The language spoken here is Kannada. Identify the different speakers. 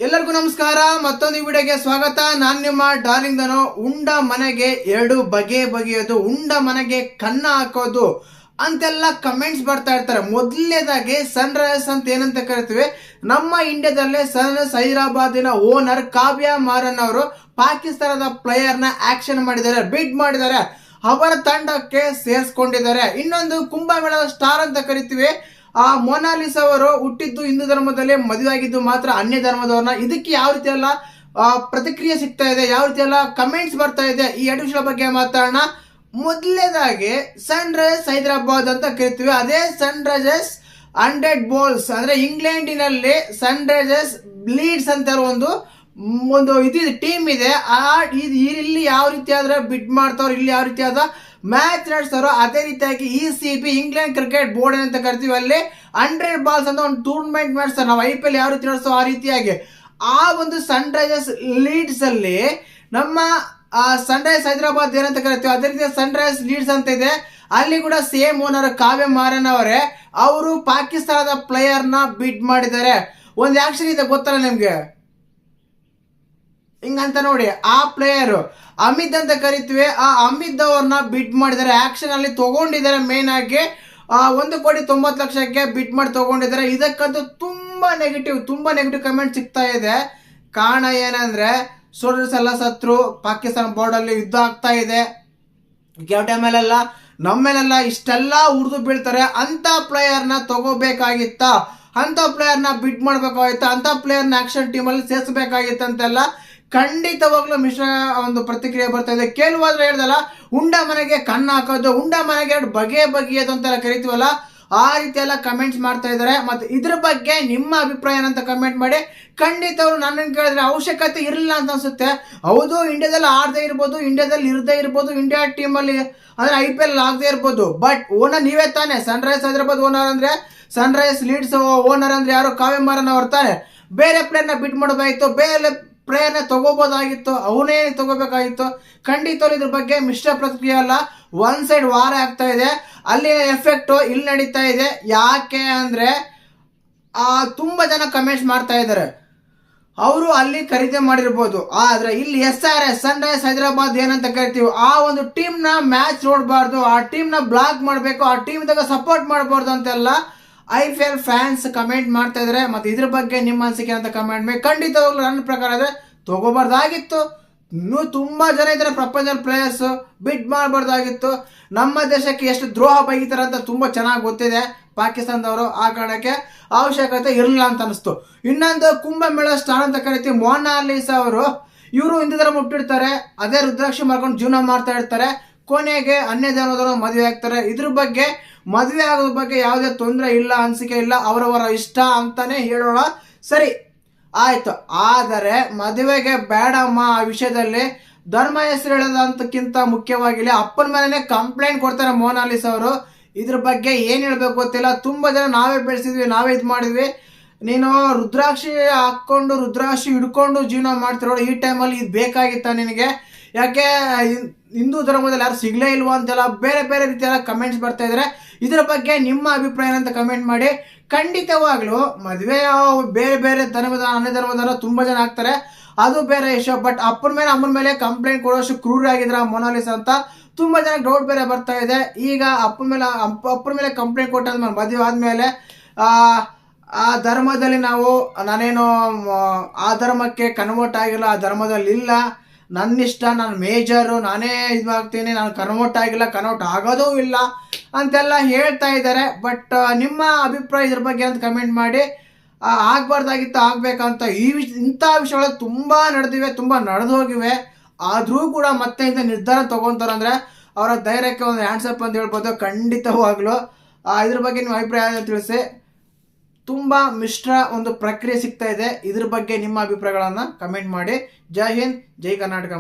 Speaker 1: ಎಲ್ಲರಿಗೂ ನಮಸ್ಕಾರ. ಮತ್ತೊಂದು ವಿಡಿಯೋಗೆ ಸ್ವಾಗತ. ನಾನು ನಿಮ್ಮ ಡಾರ್ಲಿಂಗ್ ದನೋ. ಉಂಡ ಮನೆಗೆ ಎರಡು ಬಗೆಯೋದು, ಉಂಡ ಮನೆಗೆ ಕನ್ನ ಹಾಕೋದು ಅಂತೆಲ್ಲ ಕಮೆಂಟ್ಸ್ ಬರ್ತಾ ಇರ್ತಾರೆ. ಮೊದಲನೇದಾಗಿ ಸನ್ ರೈಸರ್ಸ್ ಅಂತ ಏನಂತ ಕರಿತೀವಿ, ನಮ್ಮ ಇಂಡಿಯಾದಲ್ಲೇ ಸನ್ ರೈಸರ್ಸ್ ಹೈದರಾಬಾದಿನ ಓನರ್ ಕಾವ್ಯ ಮಾರನ್ ಅವರು ಪಾಕಿಸ್ತಾನದ ಪ್ಲೇಯರ್ ನ ಆಕ್ಷನ್ ಮಾಡಿದ್ದಾರೆ, ಬಿಡ್ ಮಾಡಿದ್ದಾರೆ, ಅವರ ತಂಡಕ್ಕೆ ಸೇರಿಸ್ಕೊಂಡಿದ್ದಾರೆ. ಇನ್ನೊಂದು ಕುಂಭಮೇಳದ ಸ್ಟಾರ್ ಅಂತ ಕರಿತೀವಿ, ಆ ಮೊನಾಲಿಸ್ ಅವರು ಹುಟ್ಟಿದ್ದು ಹಿಂದೂ ಧರ್ಮದಲ್ಲಿ, ಮದುವೆ ಆಗಿದ್ದು ಮಾತ್ರ ಅನ್ಯ ಧರ್ಮದವ್ರನ್ನ. ಇದಕ್ಕೆ ಯಾವ ರೀತಿ ಎಲ್ಲ ಪ್ರತಿಕ್ರಿಯೆ ಸಿಗ್ತಾ ಇದೆ, ಯಾವ ರೀತಿ ಎಲ್ಲ ಕಮೆಂಟ್ಸ್ ಬರ್ತಾ ಇದೆ, ಈ ಎರಡು ವಿಷಯದ ಬಗ್ಗೆ ಮಾತಾಡೋಣ. ಮೊದಲನೇದಾಗಿ ಸನ್ ರೈಸರ್ಸ್ ಹೈದರಾಬಾದ್ ಅಂತ ಕರಿತೀವಿ, ಅದೇ ಸನ್ ರೈಸರ್ಸ್ 100 ಬಾಲ್ಸ್ ಅಂದ್ರೆ ಇಂಗ್ಲೆಂಡಿನಲ್ಲಿ ಸನ್ ರೈಸರ್ಸ್ ಲೀಡ್ಸ್ ಅಂತ ಒಂದು ಇದು ಟೀಮ್ ಇದೆ. ಇಲ್ಲಿ ಯಾವ ರೀತಿ ಆದ್ರೆ ಬಿಡ್ ಮಾಡ್ತಾವ್ರು, ಇಲ್ಲಿ ಯಾವ ರೀತಿ ಆದ ಮ್ಯಾಚ್ ನಡೆಸ್ತಾರೋ ಅದೇ ರೀತಿಯಾಗಿ ECB ಇಂಗ್ಲೆಂಡ್ ಕ್ರಿಕೆಟ್ ಬೋರ್ಡ್ ಅಂತ ಕರಿತೀವಿ, ಅಲ್ಲಿ 100 ಬಾಲ್ಸ್ ಅಂತ ಒಂದು ಟೂರ್ನಮೆಂಟ್ ನಡೆಸ್ತಾರೆ. ನಾವು IPL ಯಾವ ರೀತಿ ನಡೆಸ್ತೋ ಆ ರೀತಿಯಾಗಿ ಆ ಒಂದು ಸನ್ ರೈಸರ್ಸ್ ಲೀಡ್ಸ್ ಅಲ್ಲಿ ನಮ್ಮ ಸನ್ ರೈಸರ್ಸ್ ಹೈದರಾಬಾದ್ ಏನಂತ ಕರಿತೀವಿ, ಅದೇ ರೀತಿ ಸನ್ ರೈಸರ್ಸ್ ಲೀಡ್ಸ್ ಅಂತ ಇದೆ. ಅಲ್ಲಿ ಕೂಡ ಸೇಮ್ ಓನರ್ ಕಾವ್ಯ ಮಾರನ್ ಅವರೇ, ಅವರು ಪಾಕಿಸ್ತಾನದ ಪ್ಲೇಯರ್ ನ ಬಿಡ್ ಮಾಡಿದ್ದಾರೆ. ಒಂದು ಆಕ್ಷನ್ ಇದೆ ಗೊತ್ತಲ್ಲ ನಿಮ್ಗೆ, ಹಿಂಗಂತ ನೋಡಿ. ಆ ಪ್ಲೇಯರ್ ಅಮಿತ್ ಅಂತ ಕರಿತೀವಿ, ಆ ಅಮಿತ್ ಅವ್ರನ್ನ ಬಿಡ್ ಮಾಡಿದ್ದಾರೆ, ಆಕ್ಷನ್ ಅಲ್ಲಿ ತಗೊಂಡಿದ್ದಾರೆ. ಮೇನ್ ಆಗಿ 1,90,00,000ಕ್ಕೆ ಬಿಡ್ ಮಾಡಿ ತಗೊಂಡಿದ್ದಾರೆ. ಇದಕ್ಕಂತೂ ತುಂಬಾ ನೆಗೆಟಿವ್ ಕಮೆಂಟ್ ಸಿಗ್ತಾ ಇದೆ. ಕಾರಣ ಏನಂದ್ರೆ ಸೋಲ್ಜರ್ಸ್ ಎಲ್ಲ ಸತ್ರು, ಪಾಕಿಸ್ತಾನ ಬಾರ್ಡರ್ ಅಲ್ಲಿ ಯುದ್ಧ ಆಗ್ತಾ ಇದೆ, ಕೆಲವು ಟೈಮಲ್ಲೆಲ್ಲ ನಮ್ಮೇಲೆಲ್ಲ ಇಷ್ಟೆಲ್ಲ ಉರ್ದು ಬೀಳ್ತಾರೆ. ಅಂತ ಪ್ಲೇಯರ್ ನ ತಗೋಬೇಕಾಗಿತ್ತ, ಅಂತ ಪ್ಲೇಯರ್ ನ ಬಿಡ್ ಮಾಡ್ಬೇಕಾಗಿತ್ತ, ಅಂತ ಪ್ಲೇಯರ್ ನ ಆಕ್ಷನ್ ಟೀಮ್ ಅಲ್ಲಿ ಸೇರಿಸಬೇಕಾಗಿತ್ತ ಅಂತೆಲ್ಲ ಖಂಡಿತವಾಗ್ಲೂ ಮಿಶ್ರ ಒಂದು ಪ್ರತಿಕ್ರಿಯೆ ಬರ್ತಾ ಇದೆ. ಕೇಳುವಾದ್ರೆ ಹೇಳ್ದಲ್ಲ, ಉಂಡ ಮನೆಗೆ ಕಣ್ಣು ಹಾಕೋದು, ಉಂಡ ಮನೆಗೆ ಎರಡು ಬಗೆಯೋದು ಅಂತೆಲ್ಲ ಕರಿತೀವಲ್ಲ, ಆ ರೀತಿ ಎಲ್ಲ ಕಮೆಂಟ್ಸ್ ಮಾಡ್ತಾ ಇದ್ದಾರೆ. ಮತ್ತೆ ಇದ್ರ ಬಗ್ಗೆ ನಿಮ್ಮ ಅಭಿಪ್ರಾಯ ಅಂತ ಕಮೆಂಟ್ ಮಾಡಿ. ಖಂಡಿತವ್ರು ನನ್ನನ್ನು ಕೇಳಿದ್ರೆ ಅವಶ್ಯಕತೆ ಇರಲಿಲ್ಲ ಅಂತ ಅನ್ಸುತ್ತೆ. ಹೌದು, ಇಂಡಿಯಾದಲ್ಲಿ ಆಡದೇ ಇರ್ಬೋದು, ಇಂಡಿಯಾದಲ್ಲಿ ಇರದೇ ಇರ್ಬೋದು, ಇಂಡಿಯಾ ಟೀಮ್ ಅಲ್ಲಿ ಅಂದ್ರೆ IPL ಆಗದೆ ಇರ್ಬೋದು, ಬಟ್ ಓನರ್ ನೀವೇ ತಾನೆ. ಸನ್ ರೈಸರ್ಸ್ ಹೈದರಾಬಾದ್ ಓನರ್ ಅಂದ್ರೆ, ಸನ್ ರೈಸರ್ಸ್ ಲೀಡ್ಸ್ ಓನರ್ ಅಂದ್ರೆ ಯಾರು, ಕಾವ್ಯ ಮಾರನ್ ಅವ್ರು ತಾನೆ. ಬೇರೆ ಪ್ಲೇಯರ್ನ ಬಿಟ್ ಮಾಡಬೇಕಾಗಿತ್ತು, ಬೇರೆ ಪ್ಲೇಯರ್ನ ತಗೋಬೋದಾಗಿತ್ತು, ಅವನೇ ತಗೋಬೇಕಾಗಿತ್ತು. ಖಂಡಿತವಾಗ್ಲೂ ಇದ್ರ ಬಗ್ಗೆ ಮಿಶ್ರ ಪ್ರತಿಕ್ರಿಯೆ ಅಲ್ಲ, ಒನ್ ಸೈಡ್ ವಾರ ಆಗ್ತಾ ಇದೆ. ಅಲ್ಲಿ ಎಫೆಕ್ಟ್ ಇಲ್ಲಿ ನಡೀತಾ ಇದೆ. ಯಾಕೆ ಅಂದ್ರೆ ತುಂಬಾ ಜನ ಕಮೆಂಟ್ಸ್ ಮಾಡ್ತಾ ಇದ್ದಾರೆ, ಅವರು ಅಲ್ಲಿ ಖರೀದಿ ಮಾಡಿರ್ಬೋದು, ಆದ್ರೆ ಇಲ್ಲಿ SRS ಸನ್ ರೈಸರ್ಸ್ ಹೈದರಾಬಾದ್ ಏನಂತ ಕರಿತೀವಿ, ಆ ಒಂದು ಟೀಮ್ ನ ಮ್ಯಾಚ್ ನೋಡಬಾರ್ದು, ಆ ಟೀಮ್ ನ ಬ್ಲಾಕ್ ಮಾಡಬೇಕು, ಆ ಟೀಮ್ ದಾಗ ಸಪೋರ್ಟ್ ಮಾಡಬಾರ್ದು ಅಂತೆಲ್ಲ IPL ಫ್ಯಾನ್ಸ್ ಕಮೆಂಟ್ ಮಾಡ್ತಾ ಇದಾರೆ. ಮತ್ತೆ ಇದ್ರ ಬಗ್ಗೆ ನಿಮ್ಮ ಅನಿಸಿಕೆ ಅಂತ ಕಮೆಂಟ್ ಮಾಡಿ. ಖಂಡಿತವಾಗ್ಲೂ ನನ್ನ ಪ್ರಕಾರ ಆದ್ರೆ ತಗೋಬಾರ್ದಾಗಿತ್ತು. ಇನ್ನೂ ತುಂಬಾ ಜನ ಇದ್ದಾರೆ ಪ್ರಪಂಚದಲ್ಲಿ ಪ್ಲೇಯರ್ಸ್, ಬಿಡ್ ಮಾಡಬಾರ್ದಾಗಿತ್ತು. ನಮ್ಮ ದೇಶಕ್ಕೆ ಎಷ್ಟು ದ್ರೋಹ ಬೈತಾರೆ ಅಂತ ತುಂಬಾ ಚೆನ್ನಾಗಿ ಗೊತ್ತಿದೆ ಪಾಕಿಸ್ತಾನದವರು, ಆ ಕಾರಣಕ್ಕೆ ಅವಶ್ಯಕತೆ ಇರಲಿಲ್ಲ ಅಂತ ಅನಿಸ್ತು. ಇನ್ನೊಂದು ಕುಂಭಮೇಳ ಸ್ಟಾರ್ ಅಂತ ಕರಿತೀವಿ, ಮೊನಾಲಿಸ್ ಅವರು. ಇವರು ಹಿಂದೂ ಧರ್ಮ ಹುಟ್ಟಿರ್ತಾರೆ, ಅದೇ ರುದ್ರಾಕ್ಷಿ ಮಾಡ್ಕೊಂಡು ಜೀವನ ಮಾಡ್ತಾ ಇರ್ತಾರೆ, ಕೊನೆಗೆ ಅನ್ಯ ಧರ್ಮದವರು ಮದುವೆ ಆಗ್ತಾರೆ. ಇದ್ರ ಬಗ್ಗೆ ಮದುವೆ ಆಗೋದ್ರ ಬಗ್ಗೆ ಯಾವುದೇ ತೊಂದರೆ ಇಲ್ಲ, ಅನಿಸಿಕೆ ಇಲ್ಲ, ಅವರವರ ಇಷ್ಟ ಅಂತಾನೆ ಹೇಳೋಣ. ಸರಿ ಆಯ್ತು, ಆದರೆ ಮದುವೆಗೆ ಬೇಡಮ್ಮ ಆ ವಿಷಯದಲ್ಲಿ ಧರ್ಮ ಹೆಸರು ಹೇಳೋದಂತಕ್ಕಿಂತ ಮುಖ್ಯವಾಗಿಲ್ಲ, ಅಪ್ಪನ ಮೇಲೆನೆ ಕಂಪ್ಲೇಂಟ್ ಕೊಡ್ತಾರೆ ಮೊನಾಲಿಸ್ ಅವರು. ಇದ್ರ ಬಗ್ಗೆ ಏನ್ ಹೇಳ್ಬೇಕು ಗೊತ್ತಿಲ್ಲ. ತುಂಬಾ ಜನ ನಾವೇ ಬೆಳೆಸಿದ್ವಿ, ನಾವೇ ಇದು ಮಾಡಿದ್ವಿ, ನೀನು ರುದ್ರಾಕ್ಷಿ ಹಾಕೊಂಡು ರುದ್ರಾಕ್ಷಿ ಹಿಡ್ಕೊಂಡು ಜೀವನ ಮಾಡ್ತಿರೋ ಈ ಟೈಮಲ್ಲಿ ಇದು ಬೇಕಾಗಿತ್ತ ನಿನಗೆ, ಯಾಕೆ ಹಿಂದೂ ಧರ್ಮದಲ್ಲಿ ಯಾರು ಸಿಗ್ಲೇ ಇಲ್ವಾ ಅಂತೆಲ್ಲ ಬೇರೆ ಬೇರೆ ರೀತಿಯೆಲ್ಲ ಕಮೆಂಟ್ಸ್ ಬರ್ತಾ ಇದ್ದಾರೆ. ಇದರ ಬಗ್ಗೆ ನಿಮ್ಮ ಅಭಿಪ್ರಾಯ ಅಂತ ಕಮೆಂಟ್ ಮಾಡಿ. ಖಂಡಿತವಾಗ್ಲೂ ಮದುವೆ ಬೇರೆ ಬೇರೆ ಧರ್ಮದ ಅನ್ಯ ಧರ್ಮದವರು ತುಂಬಾ ಜನ ಆಗ್ತಾರೆ, ಅದು ಬೇರೆ ವಿಷಯ. ಬಟ್ ಅಪ್ಪನ ಮೇಲೆ ಅಮ್ಮನ ಮೇಲೆ ಕಂಪ್ಲೇಂಟ್ ಕೊಡೋಷ್ಟು ಕ್ರೂರ ಆಗಿದ್ರ ಮೊನಾಲಿಸ್ ಅಂತ ತುಂಬಾ ಜನ ಡೌಟ್ ಬೇರೆ ಬರ್ತಾ ಇದೆ. ಈಗ ಅಪ್ಪನ ಮೇಲೆ ಕಂಪ್ಲೇಂಟ್ ಕೊಟ್ಟಾದ್ಮೇಲೆ ಮದುವೆ ಆದ್ಮೇಲೆ ಆ ಧರ್ಮದಲ್ಲಿ ನಾನೇನು ಆ ಧರ್ಮಕ್ಕೆ ಕನ್ವರ್ಟ್ ಆಗಿಲ್ಲ, ಆ ಧರ್ಮದಲ್ಲಿ ಇಲ್ಲ, ನನ್ನಿಷ್ಟ, ನಾನು ಮೇಜರು, ನಾನೇ ಇದು ಮಾಡ್ತೀನಿ, ನಾನು ಕನ್ವರ್ಟ್ ಆಗಿಲ್ಲ, ಕನ್ವರ್ಟ್ ಆಗೋದೂ ಇಲ್ಲ ಅಂತೆಲ್ಲ ಹೇಳ್ತಾ ಇದ್ದಾರೆ. ಬಟ್ ನಿಮ್ಮ ಅಭಿಪ್ರಾಯ ಇದ್ರ ಬಗ್ಗೆ ಅಂತ ಕಮೆಂಟ್ ಮಾಡಿ. ಆಗ್ಬಾರ್ದಾಗಿತ್ತು, ಆಗ್ಬೇಕಂತ ಇಂಥ ವಿಷಯಗಳು ತುಂಬಾ ನಡೆದಿವೆ, ತುಂಬಾ ನಡೆದು ಹೋಗಿವೆ. ಆದ್ರೂ ಕೂಡ ಮತ್ತೆ ಇಂಥ ನಿರ್ಧಾರ ತಗೊಂತಾರಂದ್ರೆ ಅವರ ಧೈರ್ಯಕ್ಕೆ ಒಂದು ಹ್ಯಾಂಡ್ಸಪ್ ಅಂತ ಹೇಳ್ಬೋದು. ಖಂಡಿತವಾಗ್ಲು ಇದ್ರ ಬಗ್ಗೆ ನಿಮ್ಮ ಅಭಿಪ್ರಾಯ ತಿಳಿಸಿ. ತುಂಬಾ ಮಿಶ್ರ ಒಂದು ಪ್ರಕ್ರಿಯೆ ಸಿಗ್ತಾ ಇದೆ. ಇದ್ರ ಬಗ್ಗೆ ನಿಮ್ಮ ಅಭಿಪ್ರಾಯಗಳನ್ನ ಕಮೆಂಟ್ ಮಾಡಿ. ಜೈ ಹಿಂದ್, ಜೈ ಕರ್ನಾಟಕ.